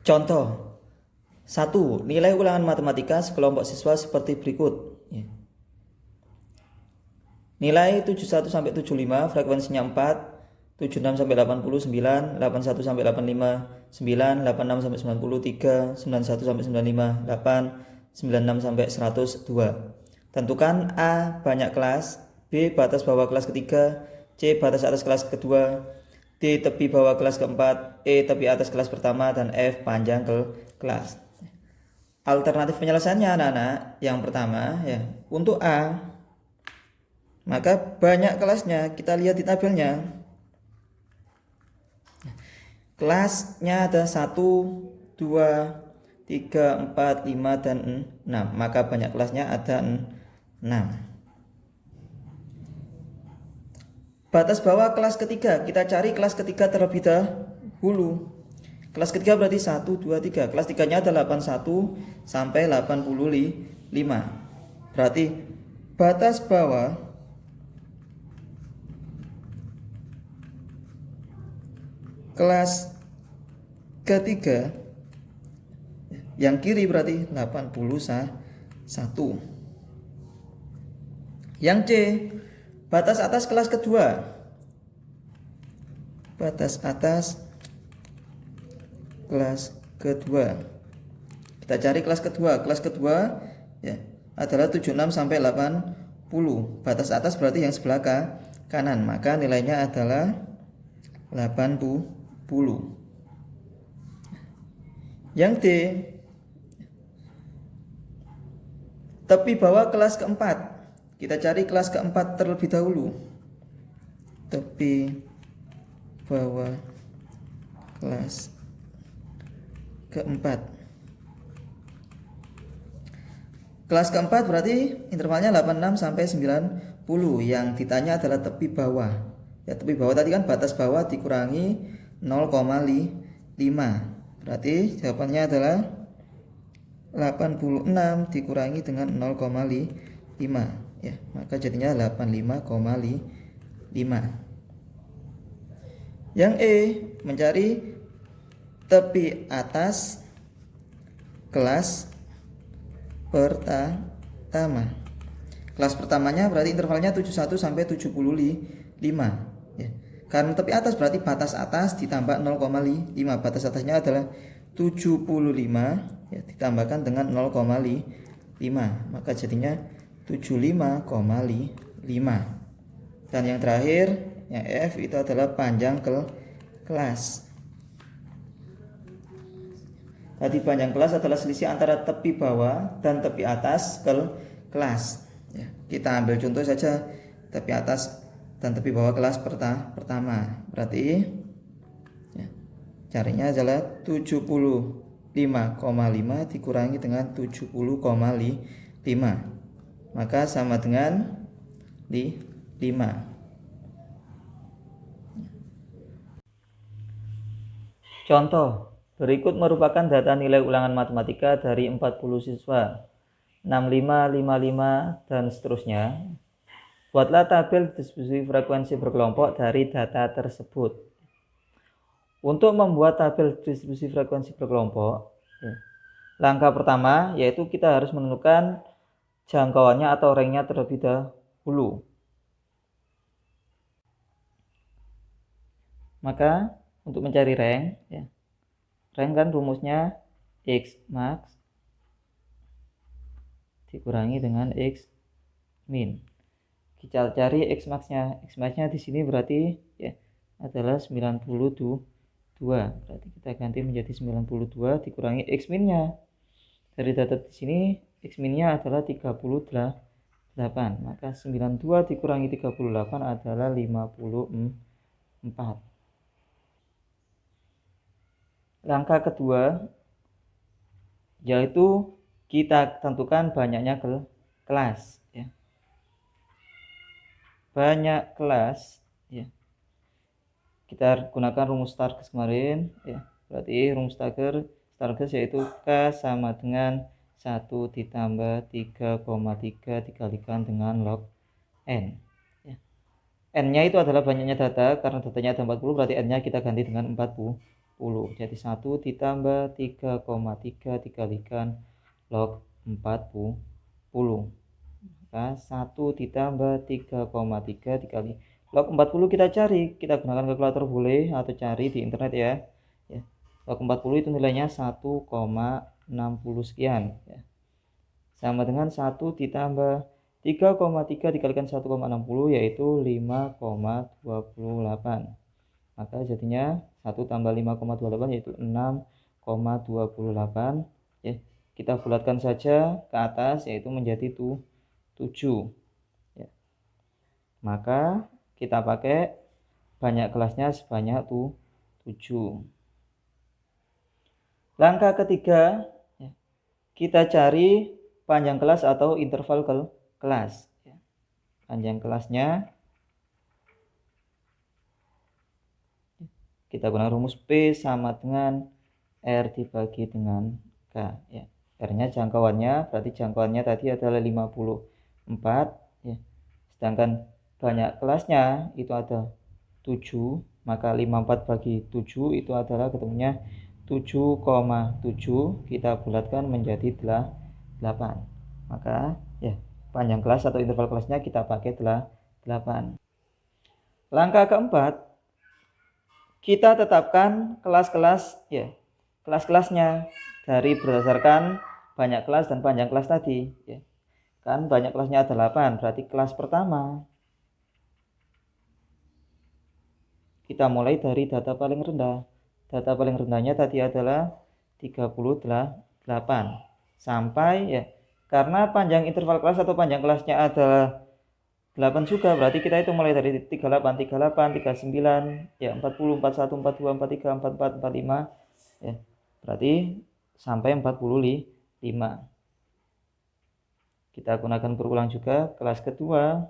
Contoh 1. Nilai ulangan matematika sekelompok siswa seperti berikut. Nilai 71 sampai 75, frekuensinya 4, 76 sampai 89, 81 sampai 85, 9, 86 sampai 93, 91 sampai 95, 8, 96 sampai 102. Tentukan A banyak kelas, B batas bawah kelas ketiga, C batas atas kelas kedua, D tepi bawah kelas keempat, E tepi atas kelas pertama, dan F panjang kelas. Alternatif penyelesaiannya anak-anak, yang pertama ya, untuk A, maka banyak kelasnya. Kita lihat di tabelnya, kelasnya ada 1, 2, 3, 4, 5, dan 6. Maka banyak kelasnya ada 6. Batas bawah kelas ketiga, kita cari kelas ketiga terlebih dahulu. Kelas ketiga berarti 1, 2, 3. Kelas 3 nya ada 81 sampai 85. Berarti batas bawah kelas ketiga yang kiri berarti 81. Yang C, batas atas kelas kedua. Batas atas kelas kedua. Kita cari kelas kedua. Kelas kedua ya adalah 76 sampai 80. Batas atas berarti yang sebelah kanan. Maka nilainya adalah 80. Yang D, tepi bawah kelas keempat. Kita cari kelas keempat terlebih dahulu. Tepi bawah kelas keempat. Kelas keempat berarti intervalnya 86 sampai 90. Yang ditanya adalah tepi bawah. Ya, tepi bawah tadi kan batas bawah dikurangi 0,5. Berarti jawabannya adalah 86 dikurangi dengan 0,5. Ya, maka jadinya 85,5. Yang E, mencari tepi atas kelas pertama. Kelas pertamanya berarti intervalnya 71 sampai 75. Ya. Karena tepi atas berarti batas atas ditambah 0,5. Batas atasnya adalah 75 ya, ditambahkan dengan 0,5. Maka jadinya 75,5. Dan yang terakhir, yang F itu adalah panjang kelas. Tadi panjang kelas adalah selisih antara tepi bawah dan tepi atas kelas. Ya, kita ambil contoh saja tepi atas dan tepi bawah kelas pertama. Berarti ya, carinya adalah 75,5 dikurangi dengan 70,5. Maka sama dengan 5. Contoh, berikut merupakan data nilai ulangan matematika dari 40 siswa. 65, 55, dan seterusnya. Buatlah tabel distribusi frekuensi berkelompok dari data tersebut. Untuk membuat tabel distribusi frekuensi berkelompok, langkah pertama yaitu kita harus menentukan jangkauannya atau ranknya terlebih dahulu. Maka untuk mencari rank, ya, rank kan rumusnya X max dikurangi dengan X min. Kita cari X maxnya. X maxnya di sini berarti ya adalah 92. Berarti kita ganti menjadi 92 dikurangi X minnya. Dari data di sini X minnya adalah 38. Maka 92 dikurangi 38 adalah 54. Langkah kedua yaitu kita tentukan banyaknya kelas ya. Banyak kelas ya. Kita gunakan rumus Stargers kemarin ya. Berarti rumus Stargers yaitu K sama dengan 1 ditambah 3,3 dikalikan dengan log N N nya itu adalah banyaknya data. Karena datanya ada 40 berarti N nya kita ganti dengan 40. Jadi 1 ditambah 3,3 dikalikan log 40. Maka 1 ditambah 3,3 dikali log 40 kita cari. Kita gunakan kalkulator boleh atau cari di internet ya. Log 40 itu nilainya 1,60 sekian. Sama dengan 1 ditambah 3,3 dikalikan 1,60 yaitu 5,28. Maka jadinya 1 tambah 5,28 yaitu 6,28. Kita bulatkan saja ke atas yaitu menjadi 7. Maka kita pakai banyak kelasnya sebanyak 7. Langkah ketiga, kita cari panjang kelas atau interval kelas. Panjang kelasnya kita gunakan rumus P sama dengan R dibagi dengan K. R-nya jangkauannya, berarti jangkauannya tadi adalah 54. Sedangkan banyak kelasnya itu ada 7, maka 54 bagi 7 itu adalah ketemunya 7,7. Kita bulatkan menjadi 8. Maka panjang kelas atau interval kelasnya kita pakai 8. Langkah keempat, kita tetapkan kelas-kelas kelas-kelasnya dari berdasarkan banyak kelas dan panjang kelas tadi. Kan banyak kelasnya ada 8, berarti kelas pertama kita mulai dari data paling rendah. Data paling rendahnya tadi adalah 38 sampai karena panjang interval kelas atau panjang kelasnya adalah 8 juga, berarti kita itu mulai dari 38, 39, 40, 41, 42, 43, 44, 45, berarti sampai 45. Kita gunakan berulang juga kelas kedua.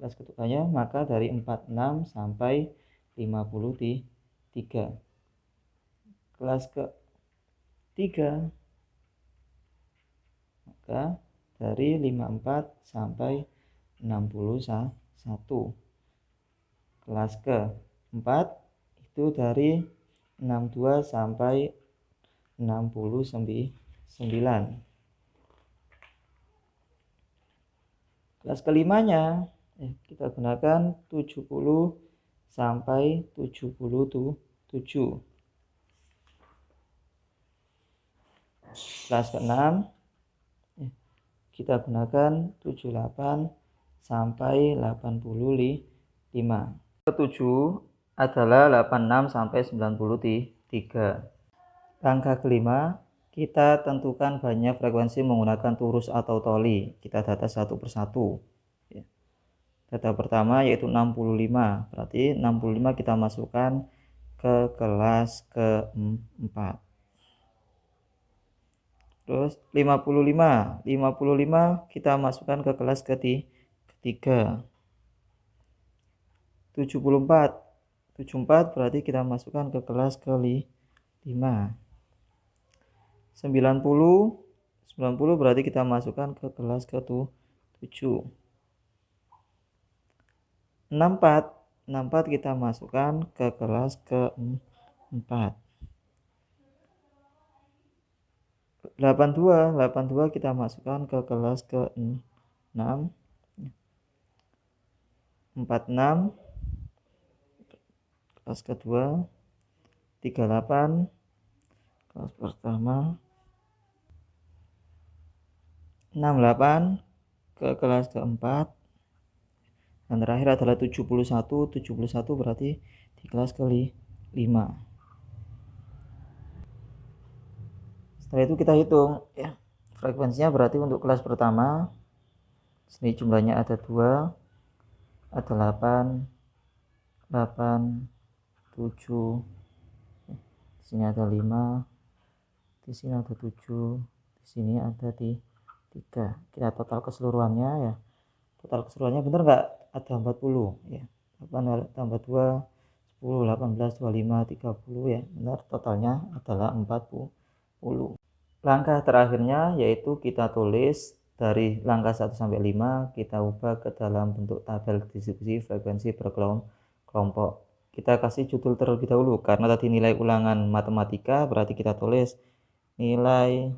Kelas keduanya maka dari 46 sampai 53. Kelas ketiga maka dari 54 sampai 61. Kelas keempat itu dari 62 sampai 69. Kelas kelimanya kita gunakan 70 sampai 77. Kelas keenam kita gunakan 78 sampai 85. Ketujuh adalah 86 sampai 93. Langkah kelima, kita tentukan banyak frekuensi menggunakan turus atau toli. Kita data satu persatu. Data pertama yaitu 65, berarti 65 kita masukkan ke kelas keempat. Terus 55 kita masukkan ke kelas ketiga. 74 berarti kita masukkan ke kelas kelima. 90 berarti kita masukkan ke kelas ke-7. 64 kita masukkan ke kelas ke-4. 82 kita masukkan ke kelas ke-6. 46 kelas kedua. 38 kelas pertama. 68 ke kelas keempat. Dan terakhir adalah 71 berarti di kelas kelima. Setelah itu kita hitung frekuensinya, berarti untuk kelas pertama sini jumlahnya ada 2, ada 8, 7, di sini ada 5, di sini ada 7, di sini ada 3. Kita total keseluruhannya benar nggak? Ada 40 8 tambah 2 10, 18, 25, 30 benar, totalnya adalah 40. Langkah terakhirnya yaitu kita tulis dari langkah 1 sampai 5 kita ubah ke dalam bentuk tabel distribusi frekuensi per kelompok. kita kasih judul terlebih dahulu. Karena tadi nilai ulangan matematika, berarti kita tulis nilai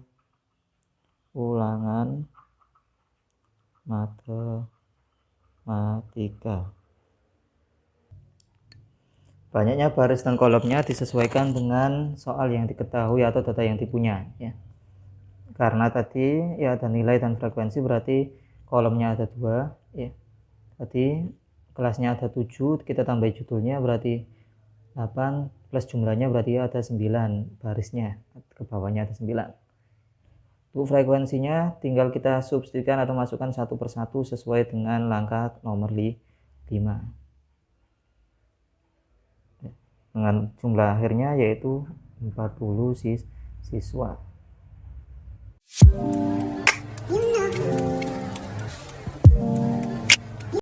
ulangan matematika. Banyaknya baris dan kolomnya disesuaikan dengan soal yang diketahui atau data yang dipunya, ya. Karena tadi ya ada nilai dan frekuensi, berarti kolomnya ada 2, ya. Tadi kelasnya ada 7, kita tambah judulnya berarti 8 plus jumlahnya berarti ada 9 barisnya, ke bawahnya ada 9. Untuk frekuensinya tinggal kita substitusikan atau masukkan satu persatu sesuai dengan langkah nomor 5. Dengan jumlah akhirnya yaitu 40 siswa.